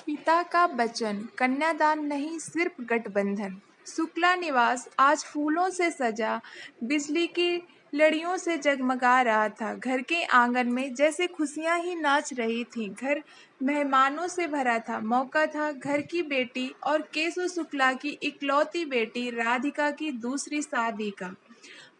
पिता का वचन, कन्यादान नहीं सिर्फ गठबंधन। शुक्ला निवास आज फूलों से सजा, बिजली की लड़ियों से जगमगा रहा था। घर के आंगन में जैसे खुशियां ही नाच रही थीं। घर मेहमानों से भरा था। मौका था घर की बेटी और केशव शुक्ला की इकलौती बेटी राधिका की दूसरी शादी का।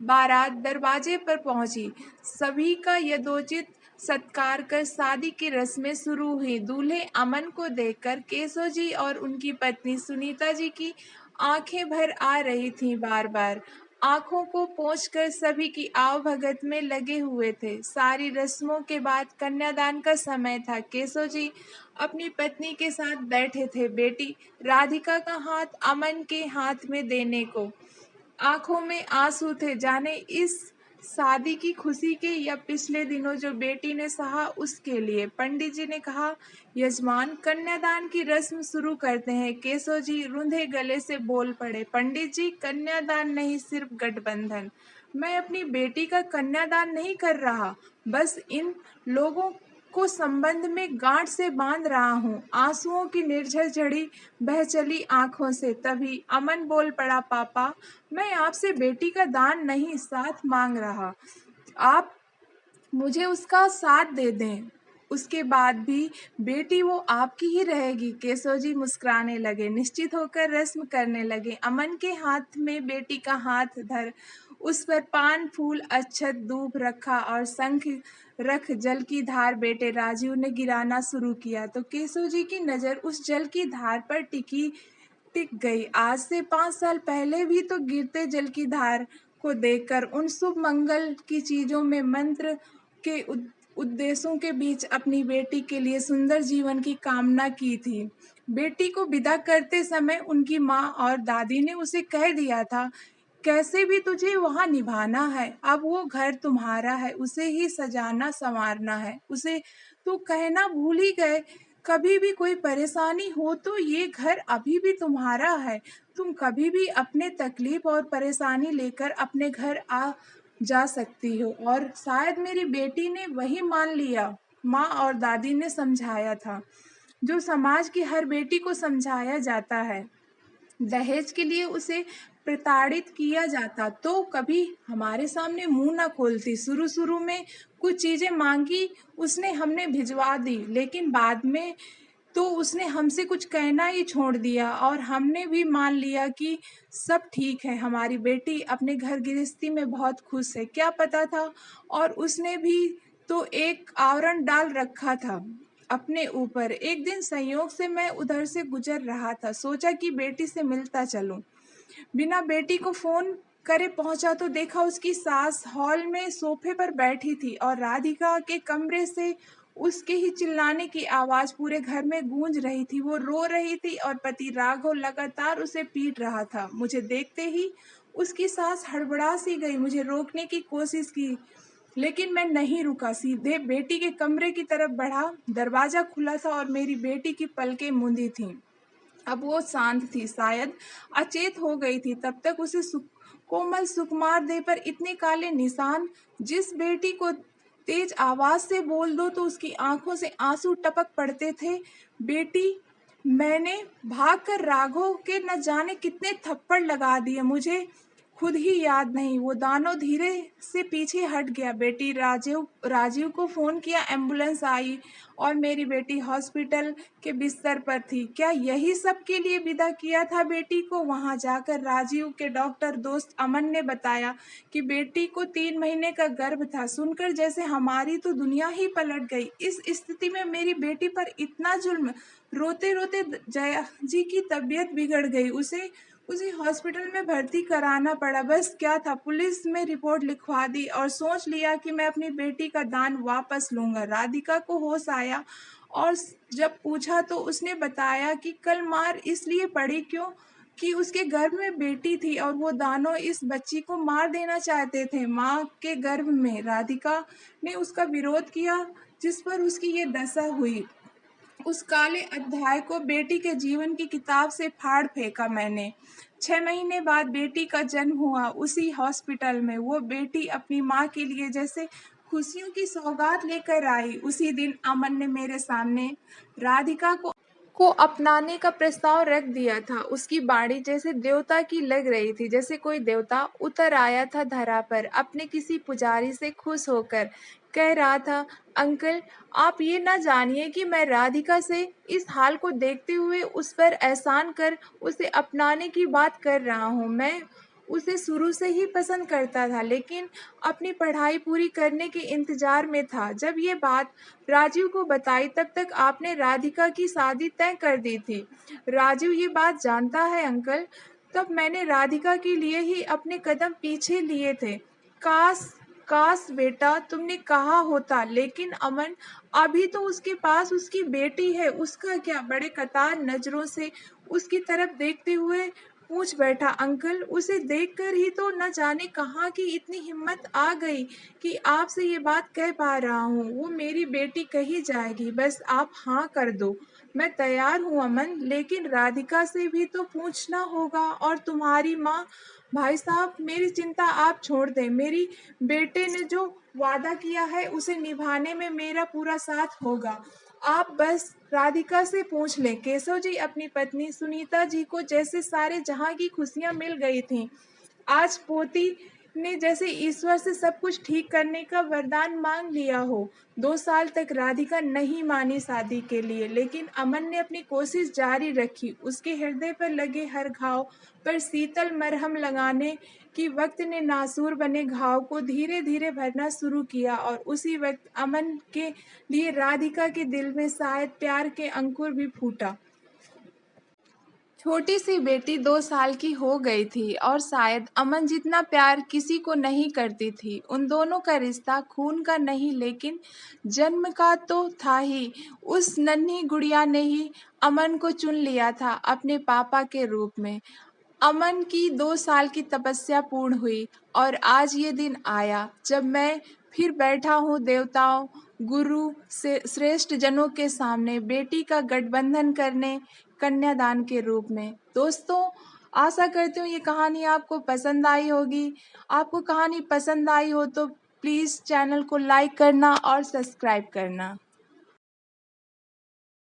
बारात दरवाजे पर पहुंची। सभी का यथोचित सत्कार कर शादी की रस्में शुरू हुई। दूल्हे अमन को देखकर केशव जी और उनकी पत्नी सुनीता जी की आंखें भर आ रही थीं। बार बार आंखों को पोंछकर सभी की आवभगत में लगे हुए थे। सारी रस्मों के बाद कन्यादान का समय था। केशव जी अपनी पत्नी के साथ बैठे थे। बेटी राधिका का हाथ अमन के हाथ में देने को आंखों में आंसू थे। जाने इस शादी की खुशी के या पिछले दिनों जो बेटी ने सहा उसके लिए। पंडित जी ने कहा, यजमान कन्यादान की रस्म शुरू करते हैं। केशव जी रुंधे गले से बोल पड़े, पंडित जी कन्यादान नहीं सिर्फ गठबंधन। मैं अपनी बेटी का कन्यादान नहीं कर रहा, बस इन लोगों को संबंध में गांठ से बांध रहा हूँ। आंसुओं की निर्झर झड़ी बह चली आंखों से। तभी अमन बोल पड़ा, पापा मैं आपसे बेटी का दान नहीं साथ मांग रहा, आप मुझे उसका साथ दे दें। उसके बाद भी बेटी वो आपकी ही रहेगी। केशव जी मुस्कुराने लगे, निश्चित होकर रस्म करने लगे। अमन के हाथ में बेटी का हाथ धर उस पर पान फूल अक्षत दूब रखा और शंख रख जल की धार बेटे राजीव ने गिराना शुरू किया तो केशव जी की नज़र उस जल की धार पर टिक गई। आज से 5 साल पहले भी तो गिरते जल की धार को देखकर उन शुभ मंगल की चीजों में मंत्र के उद्देश्यों के बीच अपनी बेटी के लिए सुंदर जीवन की कामना की थी। बेटी को विदा करते समय उनकी माँ और दादी ने उसे कह दिया था, कैसे भी तुझे वहाँ निभाना है। अब वो घर तुम्हारा है, उसे ही सजाना संवारना है। उसे तो कहना भूल ही गए। कभी भी कोई परेशानी हो तो ये घर अभी भी तुम्हारा है। तुम कभी भी अपने तकलीफ और परेशानी लेकर अपने घर आ जा सकती हो। और शायद मेरी बेटी ने वही मान लिया। माँ और दादी ने समझाया था, जो समाज की हर बेटी को समझाया जाता है। दहेज के लिए उसे प्रताड़ित किया जाता तो कभी हमारे सामने मुंह न खोलती। शुरू शुरू में कुछ चीज़ें मांगी उसने, हमने भिजवा दी, लेकिन बाद में तो उसने हमसे कुछ कहना ही छोड़ दिया और हमने भी मान लिया कि सब ठीक है। हमारी बेटी अपने घर गृहस्थी में बहुत खुश है, क्या पता था। और उसने भी तो एक आवरण डाल रखा था अपने ऊपर। एक दिन संयोग से मैं उधर से गुजर रहा था, सोचा कि बेटी से मिलता चलूं। बिना बेटी को फोन करे पहुंचा तो देखा उसकी सास हॉल में सोफे पर बैठी थी और राधिका के कमरे से उसके ही चिल्लाने की आवाज पूरे घर में गूंज रही थी। वो रो रही थी और पति राघव लगातार उसे पीट रहा था। मुझे देखते ही उसकी सास हड़बड़ा सी गई। मुझे रोकने की कोशिश की, लेकिन मैं नहीं रुका, सीधे बेटी के कमरे की तरफ बढ़ा। दरवाजा खुला था और मेरी बेटी की पलकें मूंदी थीं। अब वो शांत थी, शायद अचेत हो गई थी। तब तक उसे कोमल सुकुमार देह पर इतने काले निशान। जिस बेटी को तेज आवाज से बोल दो तो उसकी आंखों से आंसू टपक पड़ते थे। बेटी, मैंने भागकर राघव के न जाने कितने थप्पड़ लगा दिए, मुझे खुद ही याद नहीं। वो दानव धीरे से पीछे हट गया। बेटी राजीव को फोन किया, एम्बुलेंस आई और मेरी बेटी हॉस्पिटल के बिस्तर पर थी। क्या यही सब के लिए विदा किया था बेटी को? वहां जाकर राजीव के डॉक्टर दोस्त अमन ने बताया कि बेटी को 3 महीने का गर्भ था। सुनकर जैसे हमारी तो दुनिया ही पलट गई। इस स्थिति में मेरी बेटी पर इतना जुल्म। रोते रोते जया जी की तबीयत बिगड़ गई। उसे हॉस्पिटल में भर्ती कराना पड़ा। बस क्या था, पुलिस में रिपोर्ट लिखवा दी और सोच लिया कि मैं अपनी बेटी का दान वापस लूंगा। राधिका को होश आया और जब पूछा तो उसने बताया कि कल मार इसलिए पड़ी क्यों कि उसके गर्भ में बेटी थी और वो दानव इस बच्ची को मार देना चाहते थे। माँ के गर्भ में राधिका ने उसका विरोध किया, जिस पर उसकी ये दशा हुई। उस काले अध्याय को बेटी के जीवन की किताब से फाड़ फेंका मैंने। 6 महीने बाद बेटी का जन्म हुआ उसी हॉस्पिटल में। वो बेटी अपनी माँ के लिए जैसे खुशियों की सौगात लेकर आई। उसी दिन अमन ने मेरे सामने राधिका को को अपनाने का प्रस्ताव रख दिया था। उसकी बाणी जैसे देवता की लग रही थी, जैसे कोई देवता उतर आया था धरा पर अपने किसी पुजारी से खुश होकर कह रहा था, अंकल, आप ये ना जानिए कि मैं राधिका से इस हाल को देखते हुए उस पर एहसान कर उसे अपनाने की बात कर रहा हूँ। मैं उसे शुरू से ही पसंद करता था, लेकिन अपनी पढ़ाई पूरी करने के इंतजार में था। जब ये बात राजीव को बताई तब तक आपने राधिका की शादी तय कर दी थी। राजीव ये बात जानता है अंकल। तब मैंने राधिका के लिए ही अपने कदम पीछे लिए थे। काश काश बेटा तुमने कहा होता, लेकिन अमन, अभी तो उसके पास उसकी बेटी है, उसका क्या? बड़े कतार नजरों से उसकी तरफ देखते हुए पूछ बैठा अंकल। उसे देखकर ही तो न जाने कहाँ की इतनी हिम्मत आ गई कि आपसे ये बात कह पा रहा हूँ। वो मेरी बेटी कही जाएगी, बस आप हाँ कर दो। मैं तैयार हूँ अमन, लेकिन राधिका से भी तो पूछना होगा, और तुम्हारी माँ। भाई साहब, मेरी चिंता आप छोड़ दें। मेरी बेटे ने जो वादा किया है उसे निभाने में मेरा पूरा साथ होगा। आप बस राधिका से पूछ लें। केशव जी अपनी पत्नी सुनीता जी को जैसे सारे जहां की खुशियां मिल गई थीं। आज पोती ने जैसे ईश्वर से सब कुछ ठीक करने का वरदान मांग लिया हो। 2 साल तक राधिका नहीं मानी शादी के लिए, लेकिन अमन ने अपनी कोशिश जारी रखी। उसके हृदय पर लगे हर घाव पर शीतल मरहम लगाने कि वक्त ने नासूर बने घाव को धीरे धीरे भरना शुरू किया, और उसी वक्त अमन के लिए राधिका के दिल में शायद प्यार के अंकुर भी फूटा। छोटी सी बेटी 2 साल की हो गई थी, और शायद अमन जितना प्यार किसी को नहीं करती थी। उन दोनों का रिश्ता खून का नहीं, लेकिन जन्म का तो था ही। उस नन्ही गुड़िया ने ही अमन को चुन लिया था अपने पापा के रूप में। अमन की 2 साल की तपस्या पूर्ण हुई, और आज ये दिन आया जब मैं फिर बैठा हूँ देवताओं, गुरु से श्रेष्ठ जनों के सामने बेटी का गठबंधन करने, कन्यादान के रूप में। दोस्तों, आशा करती हूँ ये कहानी आपको पसंद आई होगी। आपको कहानी पसंद आई हो तो प्लीज़ चैनल को लाइक करना और सब्सक्राइब करना।